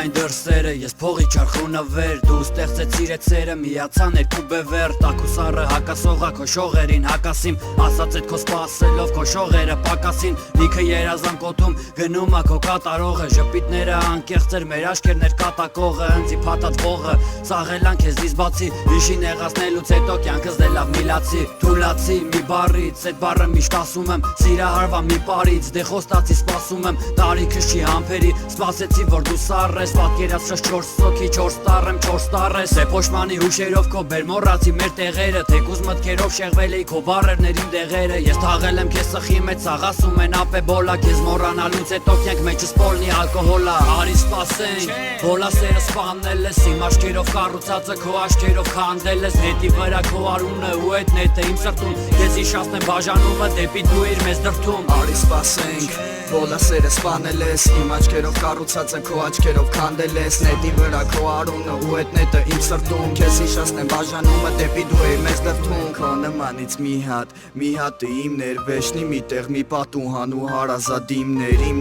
այն դրսերը, ես փողի չարխունը վեր Դու ստեղծեցիր էտ սերը, միացան երկու բևեր Տակ ու սառը հակասողա քո շողերին հակասիմ Ասած էտ քո սպասելով քո շողերը պակասին Լիքը երազան կոթում գնում ա քո կատարողը Ժպիտները անկեղծ էր մեր աշկերներ կատակողը Ընձի փաթաթվողը սաղելան քեզնից բացի Հիշի նեղացնելուց հետո կյանքս դե լավ միլացի Թուլացի մի բառից, էտ բառը միշտ ասում եմ Սիրահարվա մի պարից, դե խոստացի սպասում եմ Տարիքս չի համբերի, սպասեցի որ դու սառ ես Պատկերացրած 4 սոքի, 4 տառ եմ, 4 տառ ես Սեփոշմանի հուշերով քո բեր մոռացի մեր տեղերը Թեկուզ մտքերով շեղվել էի քո բառերներ իմ դեղերը Ես թաղել եմ քեզ սխի մեջ, սաղ ասում են ապե բոլա Քեզ մոռանալուց հետո կյանք մեջս պոլնի ալկոհոլա Արի սպասենք, բոլա սերը սպանել ես Իմ աչքերով կառուցածը քո աչքերով քանդել ես Նետի վրա քո արունը ու էտ նետը իմ սրտում Քեզ իշացնեմ բաժանումը դեպի դու իր մեզ դրդում Արի սպասենք, բոլա սերը սպանել ես Իմ աչքերով կառուցածը քո աչքերով քանդել ես Նետի վրա քո արունը ու էտ նետը իմ սրտում Քեզ իշացնեմ բաժանումը դեպի դու իր մեզ դրդում Քո նմանից մի հատը իմներ Վեշնի մի տեղ մի պատուհան ու հարազատ իմներ Իմ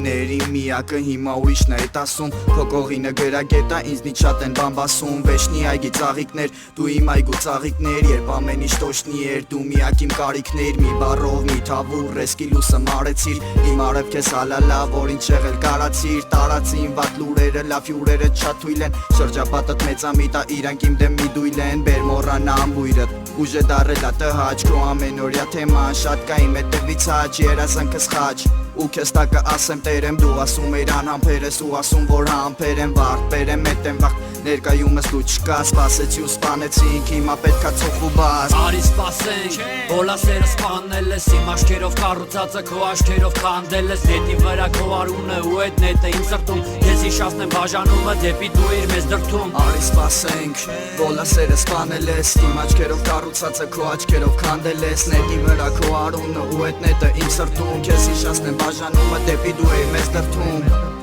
միակը հիմա ուրիշն է էտ ասում Քո կողինը գրագետա ինձնից շատ են բամբասում Վեշնի այգի ծաղիկներ, դու իմ այգու ծաղիկներ Երբ ամեն ինչ տոշնի էր, դու միակ իմ կարիքներ Մի բառով, մի թավուր, ռեսկի լուսը մարեցիր Իմ արև քեզ հալալա, որ ինչ եղել կարացիր Տարածին վատ լուրերը, լավ հյուրերը շատ թույլ են Շրջապատըտ մեծամիտա, իրանք իմ դեմ մի դույլ են Բեր մոռանա ամբույրըտ, ուժ է դարել ա տհաճ Քո ամենօրյա թեման, շատ կա իմ հետևից հաճ Երազանքս խաչ Ու քեզ տակը ասեմ տերեմ, դու ասում էիր անհամբեր ես Ու ասում որ համբեր եմ, վարդ բերեմ էտ եմ վաղ Ներկայումս դու չկա, սպասեցի ու սպանեցինք Հիմա պետքա ծոխ ու բաց Արի սպասենք, բոլա սերը սպանել ես Իմ աչքերով կառուցածը քո աչքերով քանդել ես Նետի վրա քո արունը ու էտ նետը իմ սրտում Քեզ իշացնեմ բաժանումը դեպի դու իր մեզ դրդում Արի սպասենք, բոլա սերը սպանել ես Իմ աչքերով կառուցածը քո աչքերով քանդել ես Նետի վրա քո արունը ու էտ նետը իմ սրտում Քեզ իշացնեմ բաժանումը դեպի դու իր մեզ դրդում